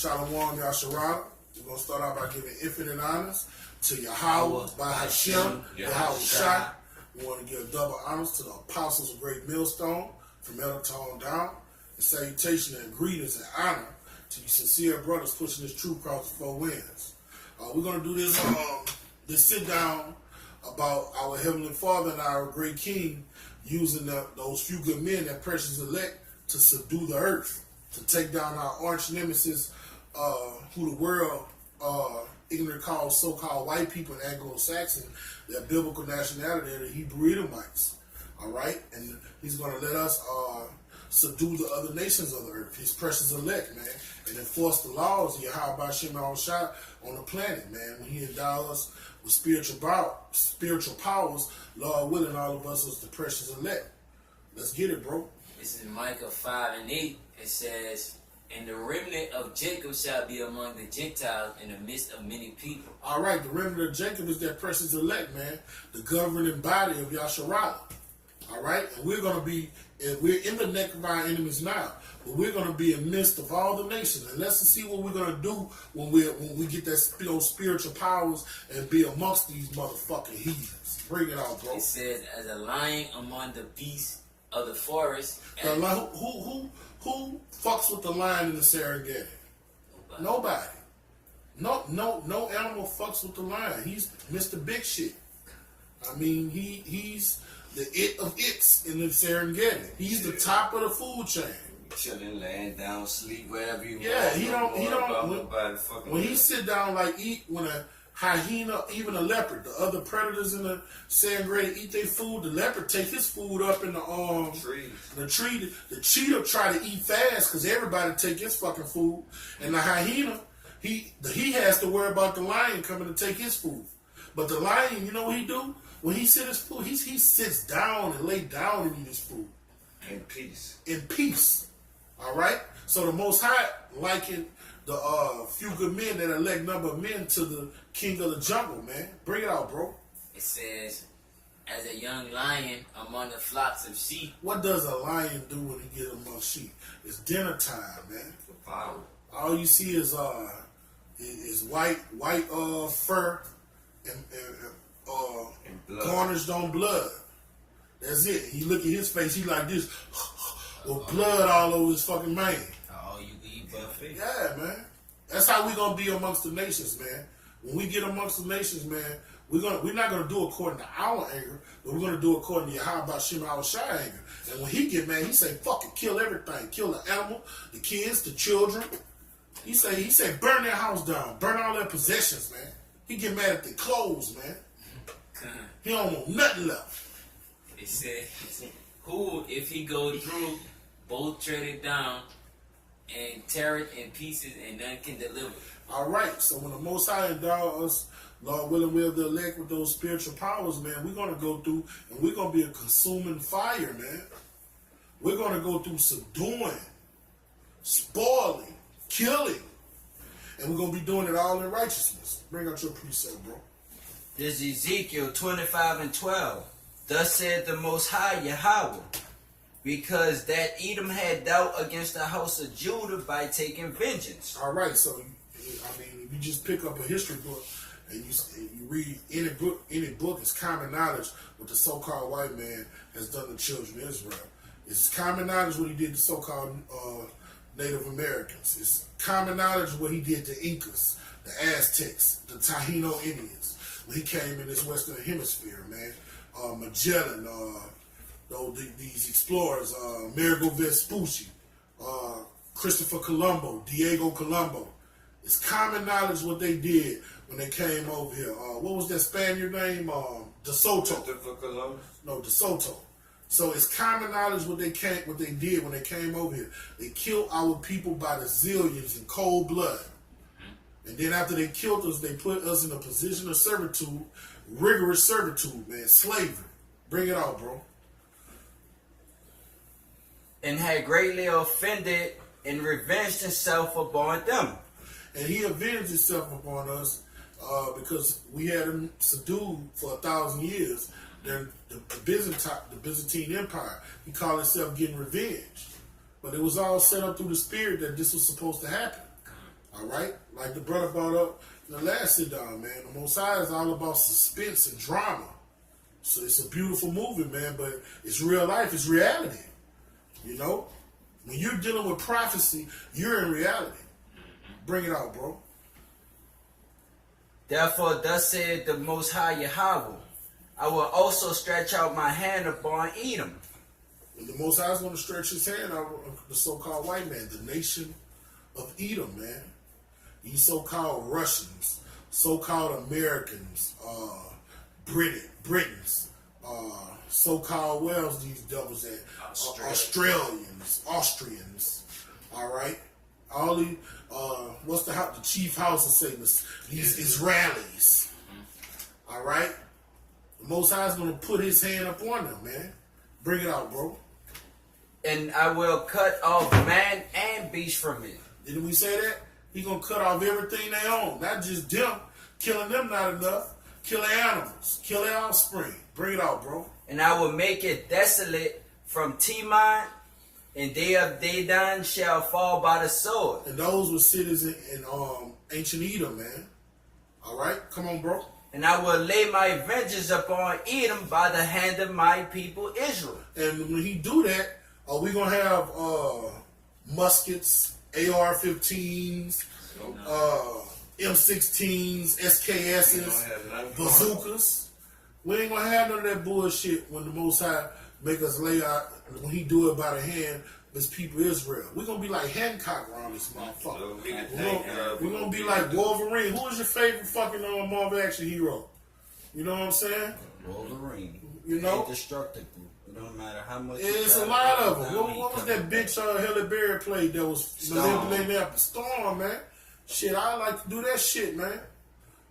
Shalom Yasharah. We're going to start out by giving infinite honors to Yahweh, by Hashem, Yahweh Shai. We want to give double honors to the apostles of Great Millstone, from Elderton down. And salutation and greetings and honor to you sincere brothers pushing this truth across the four winds. We're going to do this sit down about our Heavenly Father and our great King using those few good men, that precious elect, to subdue the earth, to take down our arch nemesis, who the world ignorant calls so-called white people and Anglo-Saxon, their biblical nationality, the Hebrew Edomites. All right? And he's going to let us subdue the other nations of the earth, his precious elect, man, and enforce the laws of Yahweh Hashem Shai on the planet, man. When he endows us with spiritual powers, Lord willing, all of us is the precious elect. Let's get it, bro. This is Micah 5:8. It says, "And the remnant of Jacob shall be among the Gentiles in the midst of many people." All right, the remnant of Jacob is that precious elect, man, the governing body of Yasharah. All right, and we're in the neck of our enemies now, but we're going to be in the midst of all the nations. And let's see what we're going to do when we get those spiritual powers and be amongst these motherfucking heathens. Bring it out, bro. It says, "As a lion among the beasts of the forest." Who fucks with the lion in the Serengeti? Nobody. No animal fucks with the lion. He's Mr. Big Shit. I mean, he's the it of its in the Serengeti. He's the top of the food chain. Chilling, laying down, sleep, wherever you want. Yeah, he don't. When he sit down, like when a hyena, even a leopard, the other predators in the Serengeti eat their food, the leopard take his food up in the tree. The cheetah try to eat fast because everybody take his fucking food, and the hyena, he has to worry about the lion coming to take his food. But the lion, you know what he do? When he sit his food, he sits down and lay down and eat his food. In peace. In peace. All right? So the Most High likened the few good men, that elect number of men, to the king of the jungle, man. Bring it out, bro. It says, "As a young lion among the flocks of sheep." What does a lion do when he get among sheep? It's dinner time, man. For power. All you see is white fur and garnished on blood. That's it. He look at his face, he like this, with blood all over his fucking mane. Oh, you eat buffet. Yeah, man. That's how we gonna be amongst the nations, man. When we get amongst the nations, man, we're not gonna do according to our anger, but we're gonna do according to Yahweh Hashem Shai anger. And when he get mad, he say, "Fuck it, kill everything, kill the animal, the kids, the children." He say, burn their house down, burn all their possessions, man. He get mad at their clothes, man. He don't want nothing left. It says, "Who, if he go through, both tread it down and tear it in pieces, and none can deliver." All right, so when the Most High endow us, Lord willing, we'll the elect with those spiritual powers, man, we're going to go through, and we're going to be a consuming fire, man. We're going to go through subduing, spoiling, killing, and we're going to be doing it all in righteousness. Bring out your precept, bro. This is Ezekiel 25:12. Thus said the Most High Yahweh, because that Edom had dealt against the house of Judah by taking vengeance. All right, so, I mean, if you just pick up a history book and you read any book, it's common knowledge what the so-called white man has done to children of Israel. It's common knowledge what he did to so-called Native Americans. It's common knowledge what he did to Incas, the Aztecs, the Taino Indians, when he came in this Western Hemisphere, man. Magellan, these explorers, Amerigo Vespucci, Christopher Colombo, Diego Colombo. It's common knowledge what they did when they came over here. What was that Spaniard name? De Soto. Christopher Columbus? No, De Soto. So it's common knowledge what they did when they came over here. They killed our people by the zillions in cold blood. And then after they killed us, they put us in a position of servitude, rigorous servitude, man, slavery. Bring it out, bro. And had greatly offended and revenged himself upon them. And he avenged himself upon us because we had him subdued for 1,000 years. Then the Byzantine Empire, he called himself getting revenge. But it was all set up through the spirit that this was supposed to happen. All right? Like the brother brought up in the last sit down, man. The Most High is all about suspense and drama. So it's a beautiful movie, man, but it's real life, it's reality. You know? When you're dealing with prophecy, you're in reality. Bring it out, bro. Therefore, thus said the Most High Yahweh, I will also stretch out my hand upon Edom. And the Most High is going to stretch his hand out on the so-called white man, the nation of Edom, man. These so-called Russians, so-called Americans, Britons, so-called, where else these devils at? Austrians, all right? All these, what's the chief house of Satan? These Israelis, all right? The Most High is going to put his hand up on them, man. Bring it out, bro. And I will cut off man and beast from it. Didn't we say that? He gonna cut off everything they own, not just them. Killing them not enough. Kill their animals, kill their offspring. Bring it out, bro. And I will make it desolate from Timon, and they of Dedan shall fall by the sword. And those were cities in ancient Edom, man. All right, come on, bro. And I will lay my vengeance upon Edom by the hand of my people Israel. And when he do that, we gonna have muskets, AR-15s, M16s, SKSs, bazookas. We ain't gonna have none of that bullshit when the Most High make us lay out, when he do it by the hand of his people Israel. We gonna be like Hancock around this motherfucker. We gonna be like Wolverine. Who is your favorite fucking Marvel action hero? You know what I'm saying? Wolverine. You know? Indestructible. It don't matter how much. It's a lot of them. What was that bitch Halle Berry played that was manipulating that Storm, man? Shit, I like to do that shit, man.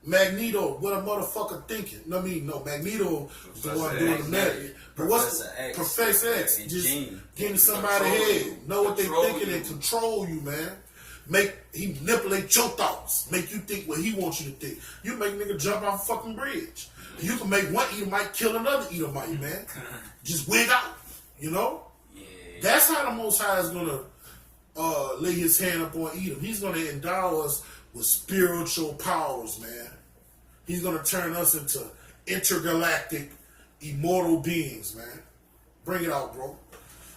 Magneto, what a motherfucker thinking. No, Magneto was the one doing the magic. But what's Professor X? Just getting somebody's head, know what they thinking and control you, man. He manipulate your thoughts, make you think what he wants you to think. You make nigga jump off a fucking bridge. You can make one Edomite kill another Edomite, man. Just wig out, you know? Yeah. That's how the Most High is gonna lay his hand upon Edom. He's gonna endow us with spiritual powers, man. He's gonna turn us into intergalactic, immortal beings, man. Bring it out, bro.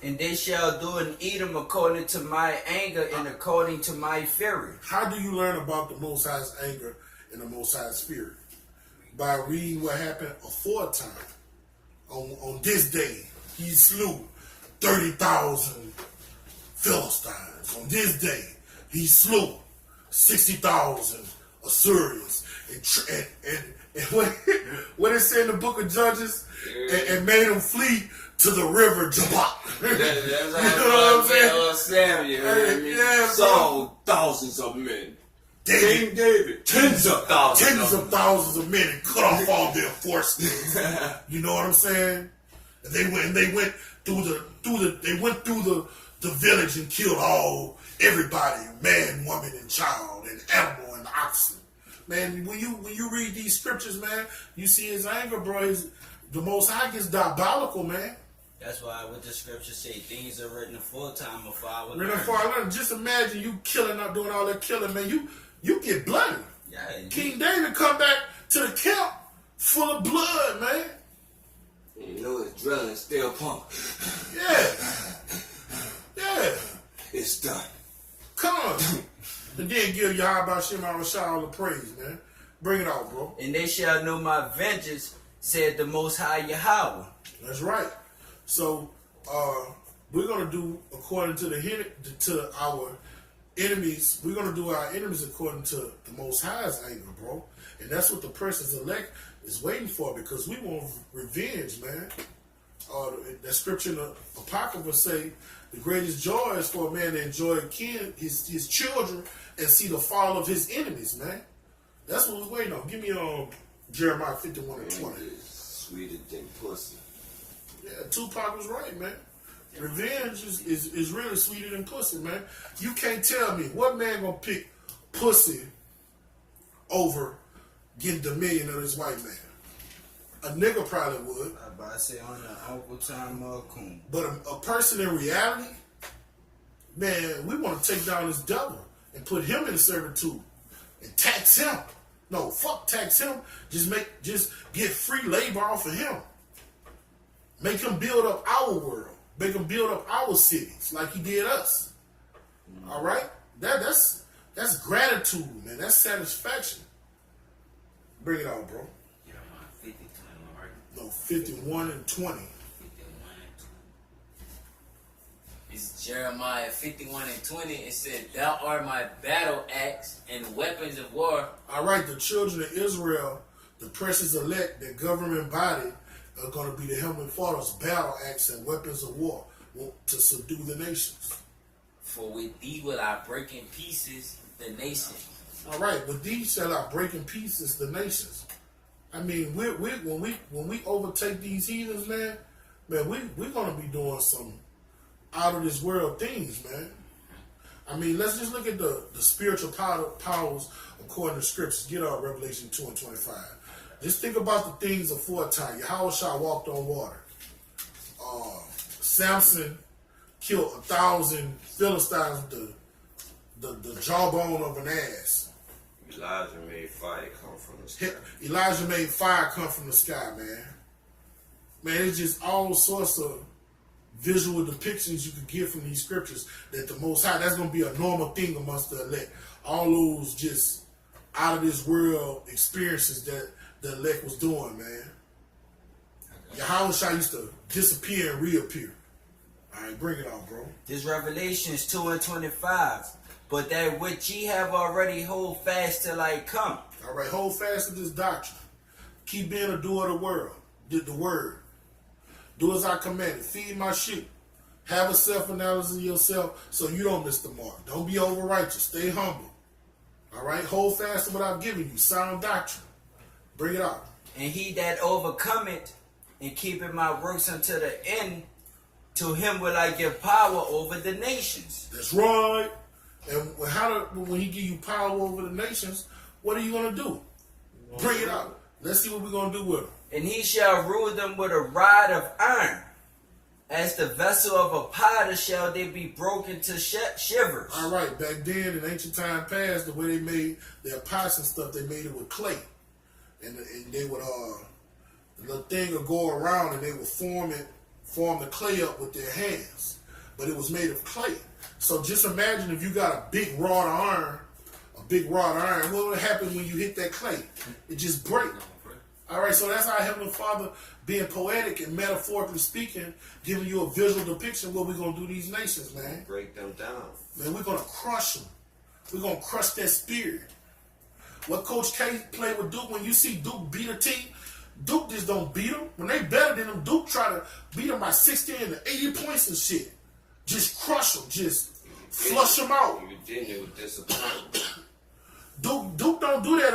And they shall do in Edom according to my anger and according to my fury. How do you learn about the Most High's anger and the Most High's fury? By reading what happened aforetime. On this day, he slew 30,000 Philistines. On this day, he slew 60,000 Assyrians. And what it said in the book of Judges, and made them flee to the river Jabbok. That's how you know what I'm saying? Samuel, yeah, saw thousands of men. King David, tens of thousands of men and cut off all their forces. You know what I'm saying? And they went through the village and killed everybody, man, woman, and child, and animal and oxen. Man, when you read these scriptures, man, you see his anger, bro. The Most High gets diabolical, man. That's why what the scriptures say, things are written aforetime before I was Written before I learned. Just imagine you killing, not doing all that killing, man. You get bloody. Yeah, King David come back to the camp full of blood, man. You know it's drilling still pump. Yeah. It's done. Come on. And then give Yahweh Shem Rashah all the praise, man. Bring it out, bro. And they shall know my vengeance, said the Most High Yahweh. That's right. So we're gonna do according to our enemies. We're gonna do our enemies according to the Most High's anger, bro. And that's what the person's elect is waiting for, because we want revenge, man. That scripture in the Apocrypha say the greatest joy is for a man to enjoy his children and see the fall of his enemies, man. That's what we're waiting on. Give me Jeremiah 51 and 20. Sweeter than pussy. Yeah, Tupac was right, man. Revenge is really sweeter than pussy, man. You can't tell me what man gonna pick pussy over getting dominion of this white man. A nigga probably would. I about to say on the Uncle Tom Coon. But a person in reality, man, we want to take down this devil. and put him in servitude and tax him. No, fuck tax him. Just get free labor off of him. Make him build up our world. Make him build up our cities like he did us. All right? That's gratitude, man. That's satisfaction. Bring it on, bro. Yeah, 50, 20, right? No, 51 and 20. It's Jeremiah 51 and 20. It said, "Thou art my battle axe and weapons of war." All right, the children of Israel, the precious elect, their government body, are going to be the Heavenly Father's battle axe and weapons of war to subdue the nations. "For with thee will I break in pieces the nations." All right, with these shall I break in pieces the nations. I mean, when we overtake these heathens, man, we're going to be doing some out of this world things, man. I mean, let's just look at the spiritual powers according to scriptures. Get out Revelation 2 and 25. Just think about the things aforetime. Yahushua walked on water. Samson killed 1,000 Philistines with the jawbone of an ass. Elijah made fire come from the sky. Elijah made fire come from the sky, man. Man, it's just all sorts of visual depictions you could get from these scriptures that the Most High, that's going to be a normal thing amongst the elect. All those just out of this world experiences that the elect was doing, man. Yahushua used to disappear and reappear. All right, bring it on, bro. This Revelations 2 and 25. But that which ye have already hold fast till I come. All right, hold fast to this doctrine. Keep being a doer of the world. Did the word. Do as I commanded. Feed my sheep. Have a self-analysis of yourself so you don't miss the mark. Don't be over-righteous. Stay humble. All right? Hold fast to what I've given you. Sound doctrine. Bring it out. And he that overcometh and keepeth my works unto the end, to him will I give power over the nations. That's right. And when he give you power over the nations, what are you going to do? Bring it out. Let's see what we're going to do with them. And he shall rule them with a rod of iron. As the vessel of a potter shall they be broken to shivers. All right. Back then, in ancient time past, the way they made their pots and stuff, they made it with clay. And they would, the thing would go around and they would form the clay up with their hands. But it was made of clay. So just imagine if you got a big rod of iron, what would happen when you hit that clay? It just break. All right, so that's our Heavenly Father being poetic and metaphorically speaking, giving you a visual depiction of what we're going to do these nations, man. Break them down. Man, we're going to crush them. We're going to crush that spirit. What Coach K played with Duke, when you see Duke beat a team, Duke just don't beat them. When they better than them, Duke try to beat them by 60 and 80 points and shit. Just crush them. Just flush them out. You didn't with disappointment. Duke don't do that.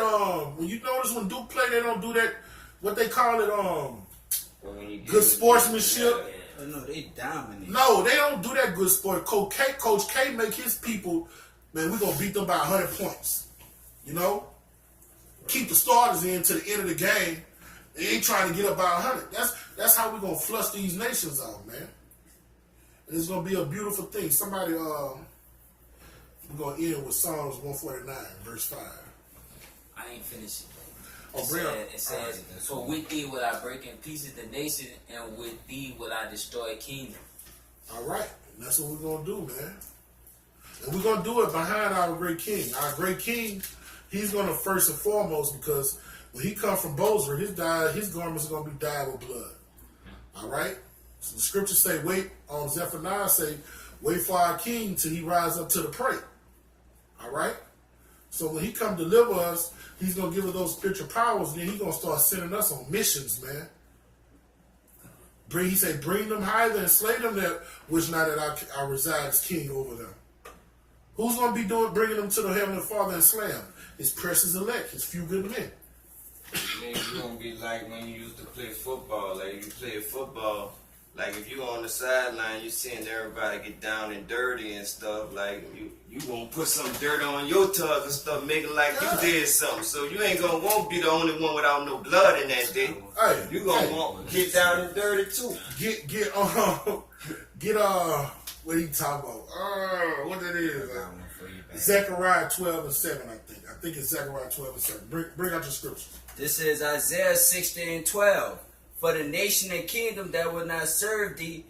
When you notice when Duke play, they don't do that. What they call it, good sportsmanship. Oh, no, they dominate. No, they don't do that good sport. Coach K make his people, man, we're gonna beat them by 100 points. You know, keep the starters in to the end of the game. They ain't trying to get up by 100. That's how we're gonna flush these nations out, man. And it's gonna be a beautiful thing. Somebody, we're gonna end with Psalms 149, verse 5. I ain't finished it. It says, right, "For with thee will I break in pieces the nation, and with thee will I destroy kingdom." All right, and that's what we're gonna do, man. And we're gonna do it behind our great king. Our great king, he's gonna first and foremost, because when he come from Bozrah, his garments are gonna be dyed with blood. All right. So the scriptures say, wait on Zephaniah say, wait for our king till he rise up to the prey. All right. So when he come deliver us, he's going to give us those spiritual powers, and then he's going to start sending us on missions, man. He say, bring them hither and slay them that which not that I reside as king over them. Who's going to be bringing them to the Heavenly Father and slay them? His precious elect, his few good men. Then you're going to be like when you used to play football. Like you play football, like if you on the sideline, you seeing everybody get down and dirty and stuff, like you gonna put some dirt on your tug and stuff, make it like you did something. So you ain't gonna want to be the only one without no blood in that day. Hey, you gonna want to get down and dirty too. Get what he talking about? What that is? Zechariah 12 and 7, I think. I think it's Zechariah 12 and 7. Bring out your scripture. This is Isaiah 60 and 12. For the nation and kingdom that will not serve thee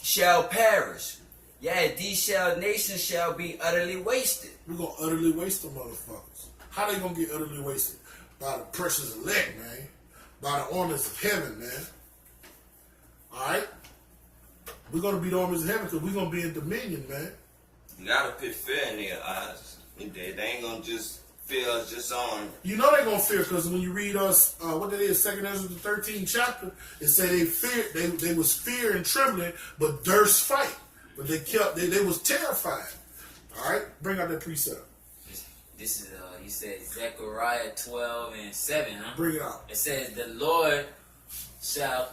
shall perish. Yea, these nations shall be utterly wasted. We're going to utterly waste them motherfuckers. How they going to get utterly wasted? By the precious elect, man. By the armies of heaven, man. Alright? We're going to be the armies of heaven because we're going to be in dominion, man. You gotta put fear in their eyes. They ain't gonna just fear us just on. You know they're going to fear because when you read us, what that is, 2nd Ezra, the 13th chapter, it said they feared, they was fear and trembling, but durst fight. But they was terrified. Alright? Bring out that precept. This is, you said Zechariah 12 and 7, huh? Bring it out. It says, the Lord shall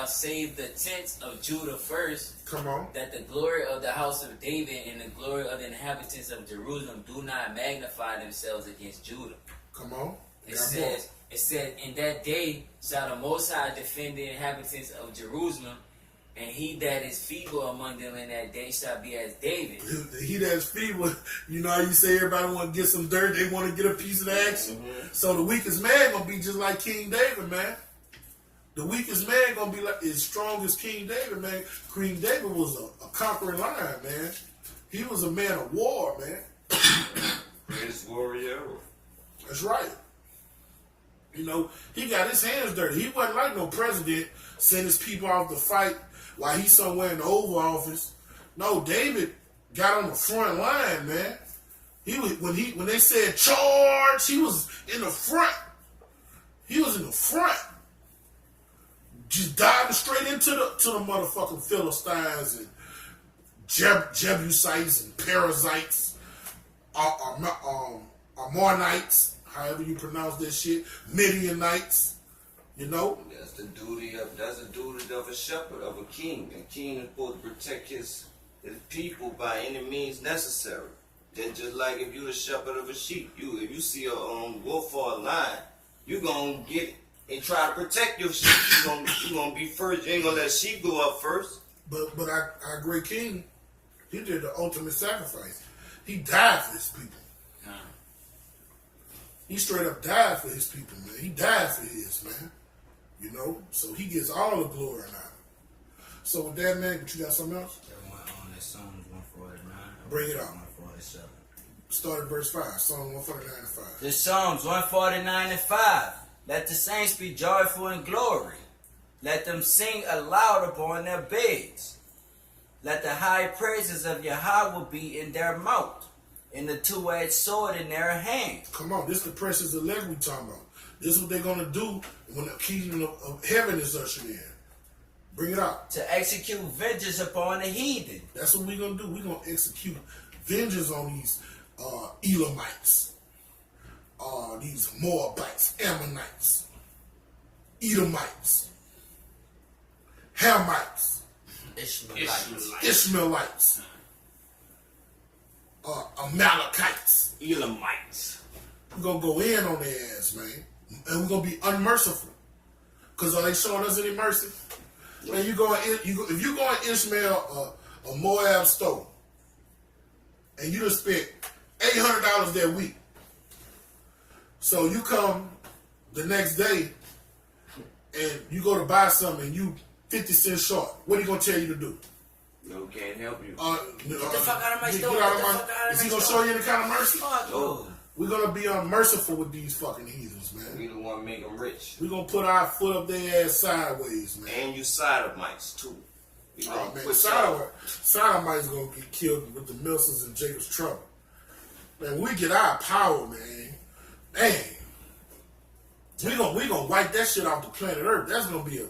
save the tents of Judah first, Come on. that the glory of the house of David and the glory of the inhabitants of Jerusalem do not magnify themselves against Judah. Come on. It said, in that day shall the Most High defend the inhabitants of Jerusalem, and he that is feeble among them in that day shall be as David. He that's feeble, you know how you say everybody want to get some dirt, they want to get a piece of the action. Mm-hmm. So the weakest man gonna be just like King David, man. The weakest man gonna be like as strong as King David, man. King David was a conquering lion, man. He was a man of war, man. Greatest warrior. That's right. You know, he got his hands dirty. He wasn't like no president, send his people off to fight while he's somewhere in the Oval Office. No, David got on the front line, man. He was when they said charge, he was in the front. He was in the front. Just diving straight into the motherfucking Philistines and Jebusites and Perizzites, Ammonites, however you pronounce that shit, Midianites, you know. That's the duty of a shepherd, of a king. A king is supposed to protect his people by any means necessary. Then just like if you're the shepherd of a sheep, if you see a wolf or a lion, you gonna get and try to protect your sheep. You gonna be first. You ain't gonna let sheep go up first. But our great king, he did the ultimate sacrifice. He died for his people. He straight up died for his people, man. He died for his, man. You know? So he gets all the glory and honor. So with that, man, you got something else? That Psalms 149. Bring it out. 147. Start at verse 5. Psalm 149 and 5. The Psalms 149 and 5. Let the saints be joyful in glory. Let them sing aloud upon their beds. Let the high praises of Yahweh be in their mouth, and the two-edged sword in their hand. Come on, this is the precious elect we talking about. This is what they're going to do when the kingdom of heaven is ushered in. Bring it out. To execute vengeance upon the heathen. That's what we're going to do. We're going to execute vengeance on these Elamites, these Moabites, Ammonites, Edomites, Hamites, Ishmaelites, Amalekites, Elamites. We're going to go in on their ass, man. And we're going to be unmerciful. Because are they showing us any mercy? Man, if you go in Ishmael or Moab store, and you just spent $800 that week. So you come the next day, and you go to buy something, and you 50 cents short. What are you going to tell you to do? No, can't help you. Get the fuck out of my store. Is he going to show you any kind of mercy? No. We're going to be unmerciful with these fucking heathens, man. We the one make them rich. We're going to put our foot up their ass sideways, man. And you sodomites, too. Oh, man, Sodomites going to get killed with the Milsons and Jacob's trouble. Man, we get our power, man. Dang. We gonna wipe that shit off the planet Earth. That's going to be a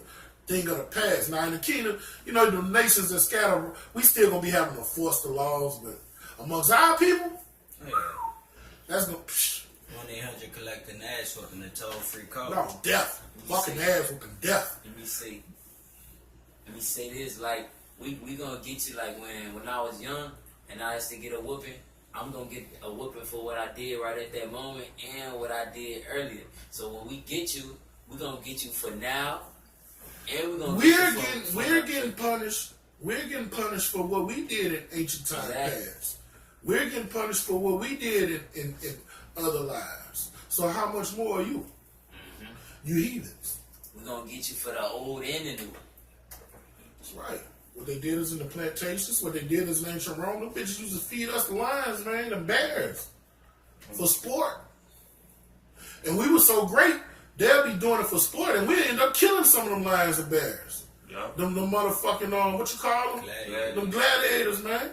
thing of the past. Now, in the kingdom, you know, the nations that scatter, we still going to be having to enforce the laws, but amongst our people, that's going to... 1-800 collect an ass whooping the toll-free call. No, death. Fucking ass whooping death. Let me say this, like, we gonna get you, like, when I was young and I used to get a whooping, I'm gonna get a whooping for what I did right at that moment and what I did earlier. So when we get you, we're gonna get you for now, and we're getting punished. We're getting punished for what we did in ancient time past. We're getting punished for what we did in other lives. So how much more are you? You heathens. We're gonna get you for the old and the new. That's right. What they did is in the plantations, what they did is in ancient Rome, them bitches used to feed us the lions, man, the bears. For sport. And we were so great, they'll be doing it for sport, and we end up killing some of them lions and bears. Yep. Them motherfucking, what you call them? Gladiators. Them gladiators, man.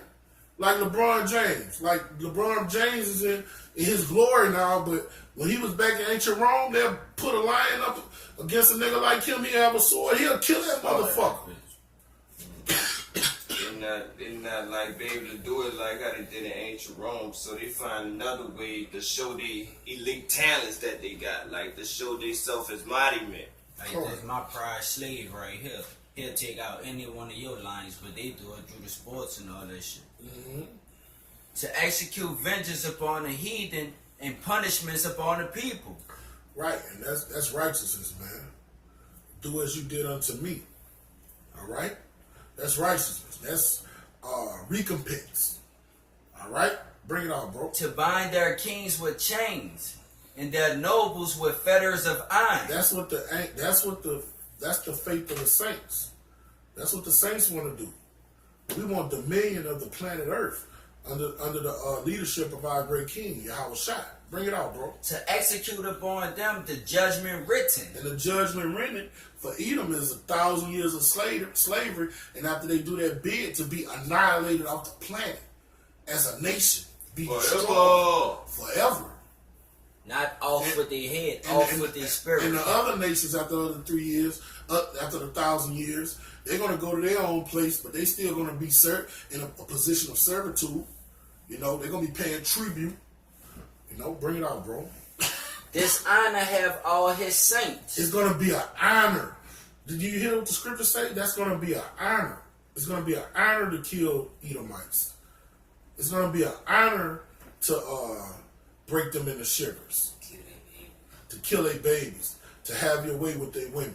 Like LeBron James. Like LeBron James is in his glory now, but when he was back in ancient Rome, they'll put a lion up against a nigga like him, he'll have a sword, he'll kill that motherfucker. They're not like be able to do it like how they did in ancient Rome, so they find another way to show the elite talents that they got, like to show themselves as mighty men. Like this, my pride slave right here. He'll take out any one of your lines, but they do it through the sports and all that shit. Mm-hmm. To execute vengeance upon the heathen and punishments upon the people. Right, and that's righteousness, man. Do as you did unto me. All right? That's righteousness. That's recompense. All right? Bring it on, bro. To bind their kings with chains and their nobles with fetters of iron. That's the faith of the saints. That's what the saints want to do. We want dominion of the planet Earth under the leadership of our great King, Yahweh Shai. Bring it out, bro. To execute upon them the judgment written. And the judgment written for Edom is 1,000 years of slavery, and after they do that bid, to be annihilated off the planet as a nation, be destroyed forever. Not off with their head, off with their spirit. And the other nations, after the other 3 years, after the 1,000 years, they're going to go to their own place, but they still going to be in a position of servitude. You know, they're going to be paying tribute. You know, bring it out, bro. This honor have all his saints. It's going to be an honor. Did you hear what the scripture say? That's going to be an honor. It's going to be an honor to kill Edomites. It's going to be an honor to break them into shivers. To kill their babies. To have your way with their women.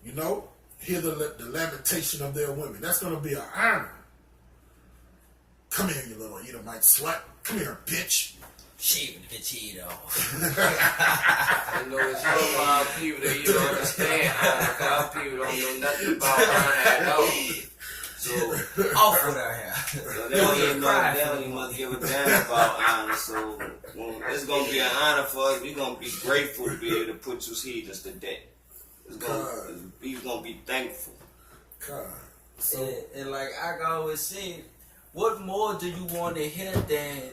You know? Hear the lamentation of their women. That's going to be an honor. Come here, you little Edomite slut. Come here, bitch. Shaving the bitch head off. I know it's some of our people that you don't understand. Our people don't know nothing about honor at all. So, Off with her hair. so they don't even give a damn about honor. So it's gonna be an honor for us. We're gonna be grateful to be able to put you heathens to death. We're gonna be thankful. God. So, And like I always say, what more do you want to hear than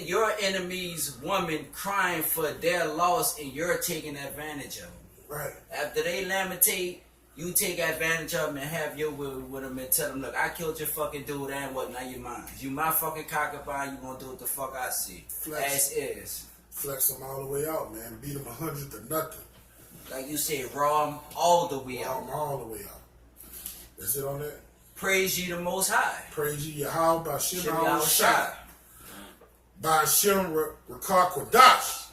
your enemy's woman crying for their loss and you're taking advantage of them? right. After they lamentate, you take advantage of them and have your will with them and tell them, look, I killed your fucking dude and what, now you mine. You my fucking concubine, you gonna do what the fuck I see. Flex. As is. Flex them all the way out, man. Beat them 100 to nothing. Like you said, raw them all the way All, out. all the way out. That's it on that. Praise ye the Most High. Praise ye Yahweh by Shem Shem Yahweh Yahushai. Shai. By Shem Rakar Kodash.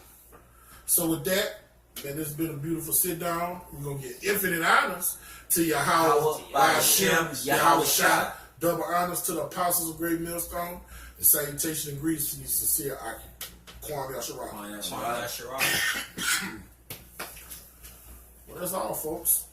So with that, man, this has been a beautiful sit down. We're going to get infinite honors to Yahweh by Shem Yahweh Shai. Double honors to the apostles of Great Millstone. And salutation and greetings to you, sincere Aki. Kwame Yasharah. Well, Well, that's all, folks.